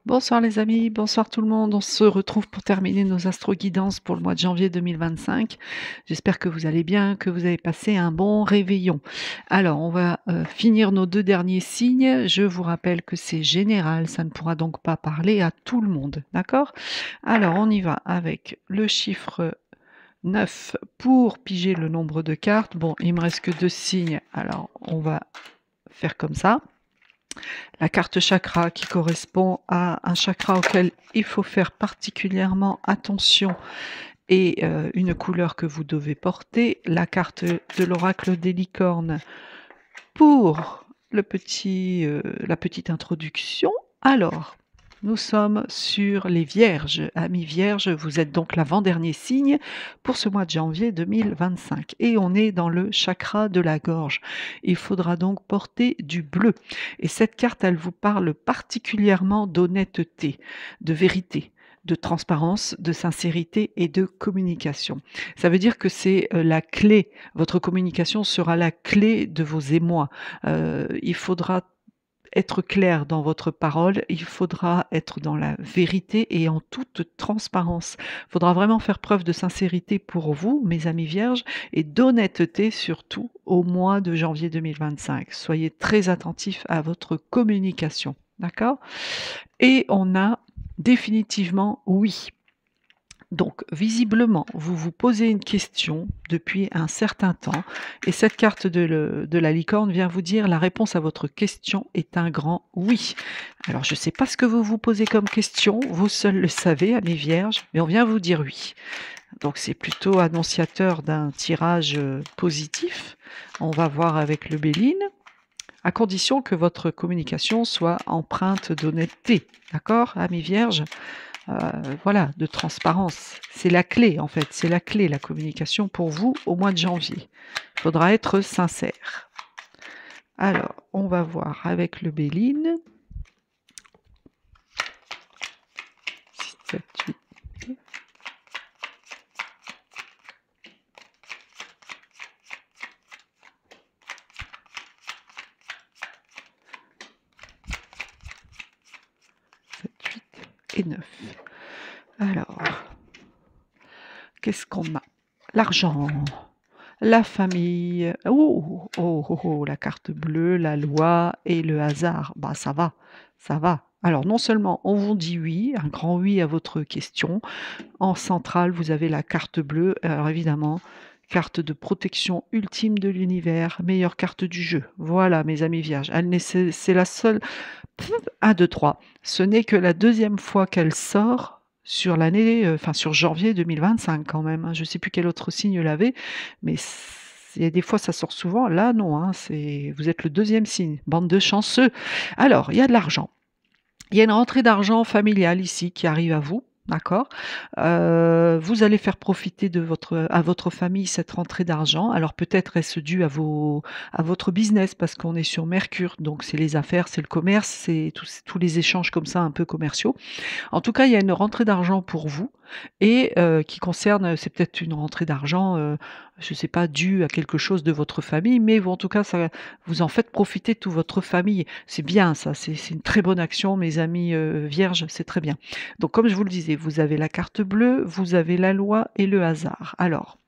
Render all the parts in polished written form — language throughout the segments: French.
Bonsoir les amis, bonsoir tout le monde. On se retrouve pour terminer nos astro-guidances pour le mois de janvier 2025. J'espère que vous allez bien, que vous avez passé un bon réveillon. Alors, on va finir nos deux derniers signes. Je vous rappelle que c'est général, ça ne pourra donc pas parler à tout le monde, d'accord? Alors, on y va avec le chiffre 9 pour piger le nombre de cartes. Bon, il me reste que deux signes, alors on va faire comme ça. La carte chakra qui correspond à un chakra auquel il faut faire particulièrement attention et une couleur que vous devez porter. La carte de l'oracle des licornes pour la petite introduction. Alors, nous sommes sur les Vierges. Amis Vierges, vous êtes donc l'avant-dernier signe pour ce mois de janvier 2025. Et on est dans le chakra de la gorge. Il faudra donc porter du bleu. Et cette carte, elle vous parle particulièrement d'honnêteté, de vérité, de transparence, de sincérité et de communication. Ça veut dire que c'est la clé, votre communication sera la clé de vos émois. Il faudra être clair dans votre parole, il faudra être dans la vérité et en toute transparence. Il faudra vraiment faire preuve de sincérité pour vous, mes amis vierges, et d'honnêteté surtout au mois de janvier 2025. Soyez très attentifs à votre communication, d'accord? Et on a définitivement oui. Donc, visiblement, vous vous posez une question depuis un certain temps et cette carte de la licorne vient vous dire la réponse à votre question est un grand oui. Alors, je ne sais pas ce que vous vous posez comme question, vous seuls le savez, amis vierges, mais on vient vous dire oui. Donc, c'est plutôt annonciateur d'un tirage positif. On va voir avec le Béline, à condition que votre communication soit empreinte d'honnêteté. D'accord, amis vierges? Voilà, de transparence. C'est la clé en fait, c'est la clé, la communication pour vous au mois de janvier. Il faudra être sincère. Alors, on va voir avec le Béline. 6, 7, 8. Et 9. Alors, qu'est-ce qu'on a? L'argent, la famille, oh, oh, oh, oh, la carte bleue, la loi et le hasard. Bah ça va, ça va. Alors non seulement on vous dit oui, un grand oui à votre question, en centrale vous avez la carte bleue, alors évidemment, carte de protection ultime de l'univers, meilleure carte du jeu. Voilà mes amis vierges, c'est la seule, 1, 2, 3. Ce n'est que la deuxième fois qu'elle sort sur l'année, enfin sur janvier 2025 quand même, hein. Je ne sais plus quel autre signe l'avait, mais il y a des fois ça sort souvent. Là non, hein, vous êtes le deuxième signe, bande de chanceux. Alors, il y a de l'argent. Il y a une rentrée d'argent familiale ici qui arrive à vous, d'accord? Vous allez faire profiter à votre famille cette rentrée d'argent. Alors peut-être est-ce dû à votre business parce qu'on est sur Mercure, donc c'est les affaires, c'est le commerce, c'est tous les échanges comme ça un peu commerciaux. En tout cas, il y a une rentrée d'argent pour vous et qui concerne, c'est peut-être une rentrée d'argent, je ne sais pas, due à quelque chose de votre famille, mais en tout cas, ça vous en faites profiter toute votre famille. C'est bien ça, c'est une très bonne action, mes amis, vierges, c'est très bien. Donc comme je vous le disais, vous avez la carte bleue, vous avez la loi et le hasard. Alors,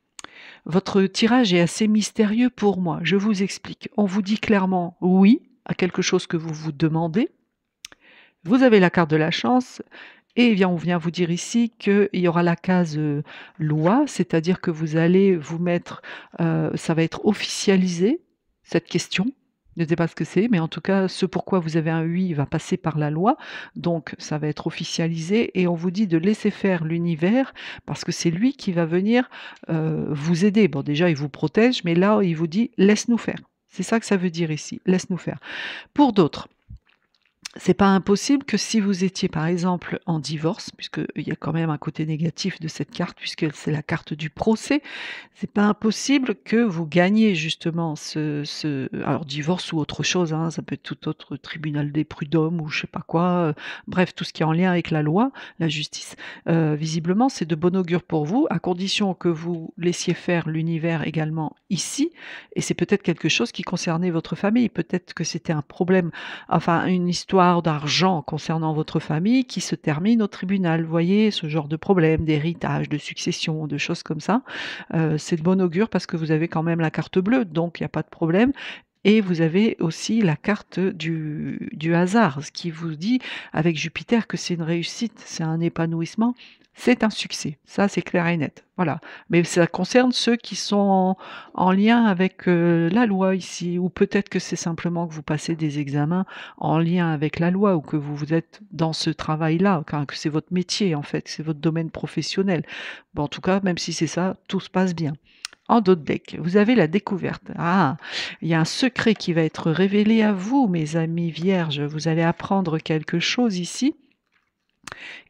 votre tirage est assez mystérieux pour moi, je vous explique. On vous dit clairement oui à quelque chose que vous vous demandez. Vous avez la carte de la chance et bien, on vient vous dire ici qu'il y aura la case, loi, c'est-à-dire que vous allez vous mettre, ça va être officialisé, cette question. Je ne sais pas ce que c'est, mais en tout cas, ce pourquoi vous avez un oui va passer par la loi, donc ça va être officialisé et on vous dit de laisser faire l'univers parce que c'est lui qui va venir, vous aider. Bon, déjà, il vous protège, mais là, il vous dit: «Laisse-nous faire». C'est ça que ça veut dire ici, «Laisse-nous faire». Pour d'autres, c'est pas impossible que si vous étiez par exemple en divorce, puisqu'il y a quand même un côté négatif de cette carte, puisque c'est la carte du procès, c'est pas impossible que vous gagniez justement alors divorce ou autre chose, hein, ça peut être tout autre tribunal des prud'hommes ou je sais pas quoi, bref, tout ce qui est en lien avec la loi, la justice. Visiblement, c'est de bon augure pour vous, à condition que vous laissiez faire l'univers également ici, et c'est peut-être quelque chose qui concernait votre famille, peut-être que c'était un problème, enfin une histoire histoire d'argent concernant votre famille qui se termine au tribunal. Vous voyez, ce genre de problème, d'héritage, de succession, de choses comme ça. C'est de bon augure parce que vous avez quand même la carte bleue, donc il y a pas de problème et vous avez aussi la carte du hasard, ce qui vous dit avec Jupiter que c'est une réussite, c'est un épanouissement, c'est un succès. Ça, c'est clair et net. Voilà. Mais ça concerne ceux qui sont en lien avec, la loi ici ou peut-être que c'est simplement que vous passez des examens en lien avec la loi ou que vous êtes dans ce travail-là, que c'est votre métier en fait, c'est votre domaine professionnel. Bon, en tout cas, même si c'est ça, tout se passe bien. En dos de deck, vous avez la découverte. Ah, il y a un secret qui va être révélé à vous, mes amis vierges. Vous allez apprendre quelque chose ici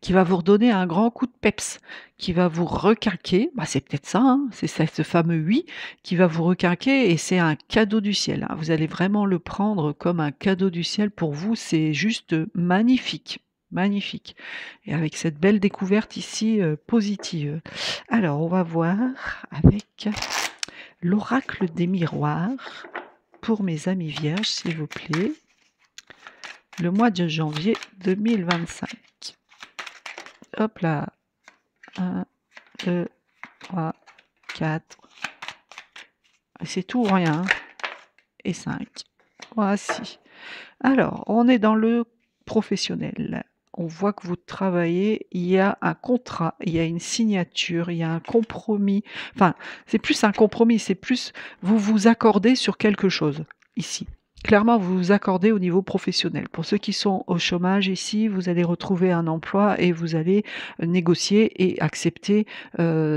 qui va vous redonner un grand coup de peps, qui va vous requinquer. Bah, c'est peut-être ça, hein, c'est ce fameux oui qui va vous requinquer et c'est un cadeau du ciel, hein. Vous allez vraiment le prendre comme un cadeau du ciel pour vous, c'est juste magnifique. Magnifique. Et avec cette belle découverte ici positive. Alors, on va voir avec l'oracle des miroirs pour mes amis vierges, s'il vous plaît. Le mois de janvier 2025. Hop là. 1, 2, 3, 4. C'est tout ou rien. Et 5. Voici. Alors, on est dans le professionnel. On voit que vous travaillez, il y a un contrat, il y a une signature, il y a un compromis. Enfin, c'est plus un compromis, c'est plus vous vous accordez sur quelque chose ici. Clairement, vous vous accordez au niveau professionnel. Pour ceux qui sont au chômage ici, vous allez retrouver un emploi et vous allez négocier et accepter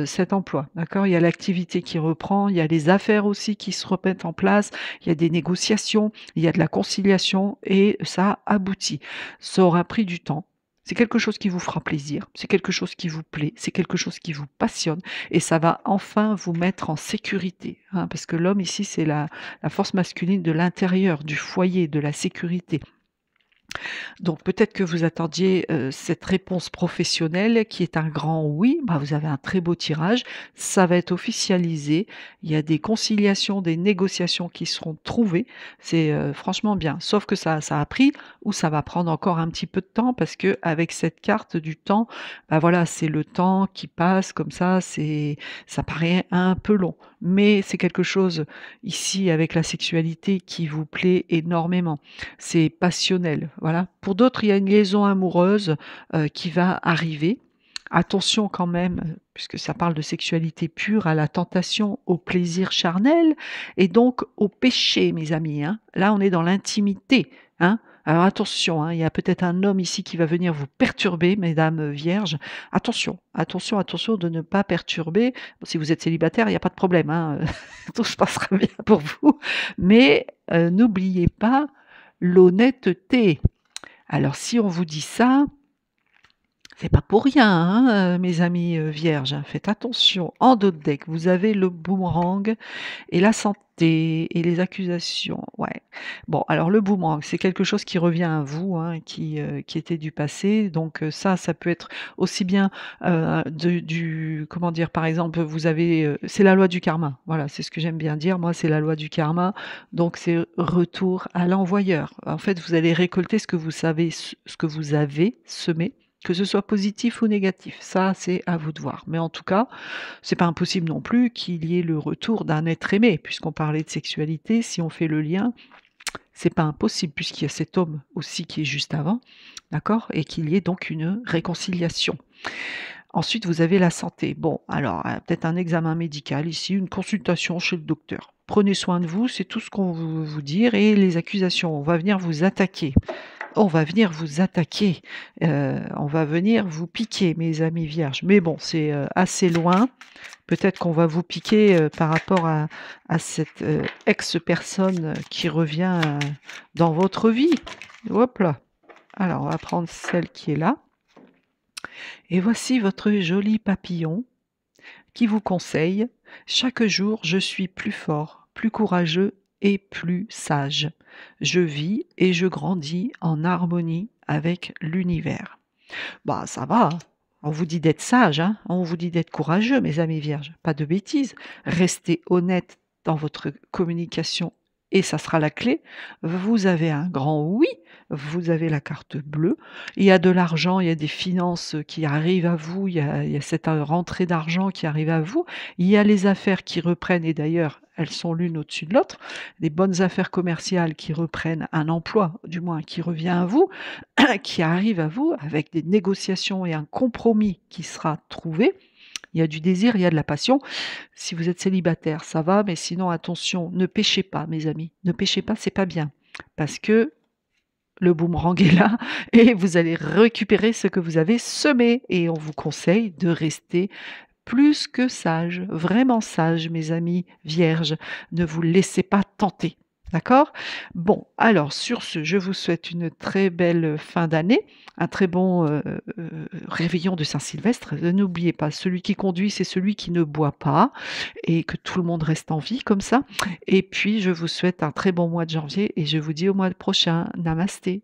cet emploi. D'accord? Il y a l'activité qui reprend, il y a les affaires aussi qui se remettent en place, il y a des négociations, il y a de la conciliation et ça aboutit. Ça aura pris du temps. C'est quelque chose qui vous fera plaisir, c'est quelque chose qui vous plaît, c'est quelque chose qui vous passionne et ça va enfin vous mettre en sécurité, hein, parce que l'homme ici, c'est la force masculine de l'intérieur, du foyer, de la sécurité. Donc peut-être que vous attendiez cette réponse professionnelle qui est un grand oui, bah, vous avez un très beau tirage, ça va être officialisé, il y a des conciliations, des négociations qui seront trouvées, c'est franchement bien. Sauf que ça a pris ou ça va prendre encore un petit peu de temps parce que avec cette carte du temps, bah voilà, c'est le temps qui passe comme ça paraît un peu long. Mais c'est quelque chose ici avec la sexualité qui vous plaît énormément. C'est passionnel, voilà. Pour d'autres, il y a une liaison amoureuse, qui va arriver. Attention quand même, puisque ça parle de sexualité pure, à la tentation, au plaisir charnel et donc au péché, mes amis, hein. Là, on est dans l'intimité, hein. Alors attention, hein, il y a peut-être un homme ici qui va venir vous perturber, mesdames vierges. Attention, attention, attention de ne pas perturber. Si vous êtes célibataire, il y a pas de problème, hein, tout se passera bien pour vous. Mais, n'oubliez pas l'honnêteté. Alors si on vous dit ça, c'est pas pour rien, hein, mes amis, vierges, hein. Faites attention. En dos de deck, vous avez le boomerang et la santé et les accusations. Ouais. Bon, alors le boomerang, c'est quelque chose qui revient à vous, hein, qui était du passé. Donc, ça peut être aussi bien, comment dire? Par exemple, vous avez, c'est la loi du karma. Voilà, c'est ce que j'aime bien dire. Moi, c'est la loi du karma. Donc c'est retour à l'envoyeur. En fait, vous allez récolter ce que vous avez semé, que ce soit positif ou négatif. Ça, c'est à vous de voir. Mais en tout cas, c'est pas impossible non plus qu'il y ait le retour d'un être aimé. Puisqu'on parlait de sexualité, si on fait le lien, c'est pas impossible puisqu'il y a cet homme aussi qui est juste avant, d'accord? Et qu'il y ait donc une réconciliation. Ensuite, vous avez la santé. Bon, alors, peut-être un examen médical ici, une consultation chez le docteur. Prenez soin de vous, c'est tout ce qu'on veut vous dire. Et les accusations, on va venir vous attaquer. On va venir vous attaquer. On va venir vous piquer, mes amis vierges. Mais bon, c'est assez loin. Peut-être qu'on va vous piquer par rapport à cette ex-personne qui revient dans votre vie. Hop là. Alors, on va prendre celle qui est là. Et voici votre joli papillon qui vous conseille: chaque jour, je suis plus fort, plus courageux et plus sage. Je vis et je grandis en harmonie avec l'univers. Bah, ça va, hein. On vous dit d'être sage, hein. On vous dit d'être courageux, mes amis vierges. Pas de bêtises. Restez honnête dans votre communication et ça sera la clé. Vous avez un grand oui, vous avez la carte bleue. Il y a de l'argent, il y a des finances qui arrivent à vous, il y a cette rentrée d'argent qui arrive à vous. Il y a les affaires qui reprennent et d'ailleurs, elles sont l'une au-dessus de l'autre. Des bonnes affaires commerciales qui reprennent, un emploi du moins qui revient à vous, qui arrive à vous avec des négociations et un compromis qui sera trouvé. Il y a du désir, il y a de la passion. Si vous êtes célibataire, ça va, mais sinon attention, ne péchez pas mes amis. Ne péchez pas, c'est pas bien. Parce que le boomerang est là et vous allez récupérer ce que vous avez semé et on vous conseille de rester plus que sage, vraiment sage mes amis vierges. Ne vous laissez pas tenter. D'accord? Bon, alors sur ce, je vous souhaite une très belle fin d'année, un très bon réveillon de Saint-Sylvestre. N'oubliez pas, celui qui conduit, c'est celui qui ne boit pas et que tout le monde reste en vie comme ça. Et puis, je vous souhaite un très bon mois de janvier et je vous dis au mois prochain. Namasté.